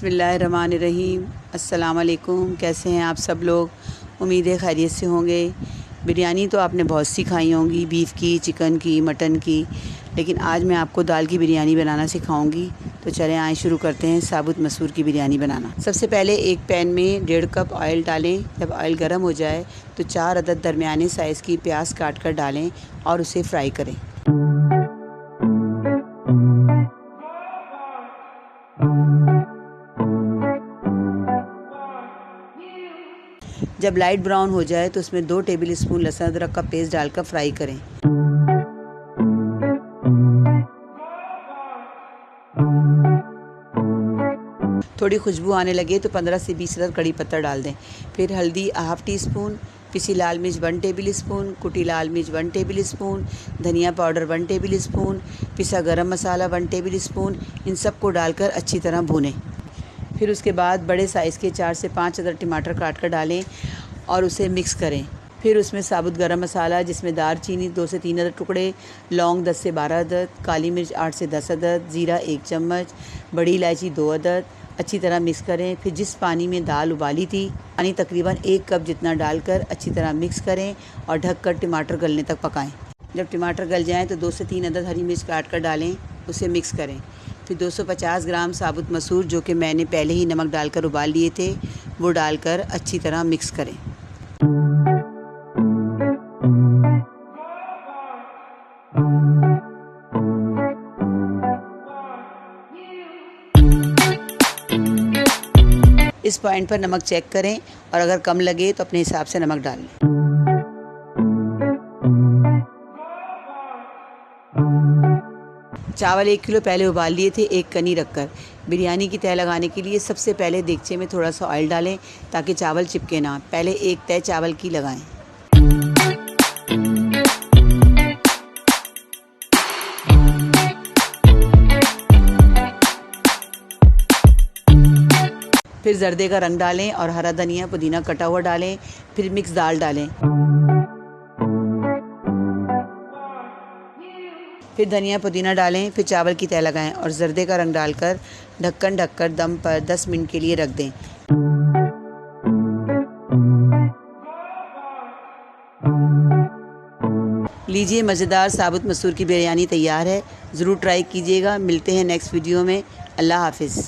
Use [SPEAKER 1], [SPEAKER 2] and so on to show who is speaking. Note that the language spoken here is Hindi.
[SPEAKER 1] बिस्मिल्लाहिर्रहमानिर्रहीम। अस्सलाम वालेकुम। कैसे हैं आप सब लोग? उम्मीद है खैरियत से होंगे। बिरयानी तो आपने बहुत सी खाई होंगी, बीफ की, चिकन की, मटन की, लेकिन आज मैं आपको दाल की बिरयानी बनाना सिखाऊंगी। तो चलें आए शुरू करते हैं साबुत मसूर की बिरयानी बनाना। सबसे पहले एक पैन में 1.5 कप ऑयल डालें। जब ऑयल गर्म हो जाए तो 4 अदद दरमियाने साइज़ की प्याज काट कर डालें और उसे फ्राई करें। जब लाइट ब्राउन हो जाए तो उसमें 2 टेबल स्पून लहसुन अदरक का पेस्ट डालकर फ्राई करें। थोड़ी खुशबू आने लगे तो 15 से 20 अदद कड़ी पत्ता डाल दें। फिर हल्दी ½ टी स्पून, पिसी लाल मिर्च 1 टेबल स्पून, कुटी लाल मिर्च 1 टेबल स्पून, धनिया पाउडर 1 टेबल स्पून, पिसा गरम मसाला 1 टेबल स्पून, इन सब को डालकर अच्छी तरह भूनें। फिर उसके बाद बड़े साइज़ के 4 से 5 अदद टमाटर काट कर डालें और उसे मिक्स करें। फिर उसमें साबुत गरम मसाला, जिसमें दारचीनी 2 से 3 अदद टुकड़े, लौंग 10 से 12 अदद, काली मिर्च 8 से 10 अदद, ज़ीरा 1 चम्मच, बड़ी इलायची 2 अदद, अच्छी तरह मिक्स करें। फिर जिस पानी में दाल उबाली थी, पानी तकरीबन 1 कप जितना डालकर अच्छी तरह मिक्स करें और ढककर टमाटर गलने तक पकाएं। जब टमाटर गल जाएं तो 2 से 3 अदद हरी मिर्च काट कर डालें, उसे मिक्स करें। फिर 250 ग्राम साबुत मसूर, जो कि मैंने पहले ही नमक डालकर उबाल लिए थे, वो डालकर अच्छी तरह मिक्स करें। इस पॉइंट पर नमक चेक करें और अगर कम लगे तो अपने हिसाब से नमक डाल लें। चावल 1 किलो पहले उबाल लिए थे, एक कनी रखकर। बिरयानी की तह लगाने के लिए सबसे पहले देगचे में थोड़ा सा ऑयल डालें ताकि चावल चिपके ना। पहले एक तह चावल की लगाएं। फिर जर्दे का रंग डालें और हरा धनिया पुदीना कटा हुआ डालें। फिर मिक्स दाल डालें। फिर धनिया पुदीना डालें। फिर चावल की तह लगाएं और जर्दे का रंग डालकर ढक्कन ढककर दम पर 10 मिनट के लिए रख दें। लीजिए, मज़ेदार साबुत मसूर की बिरयानी तैयार है। ज़रूर ट्राई कीजिएगा। मिलते हैं नेक्स्ट वीडियो में। अल्लाह हाफिज़।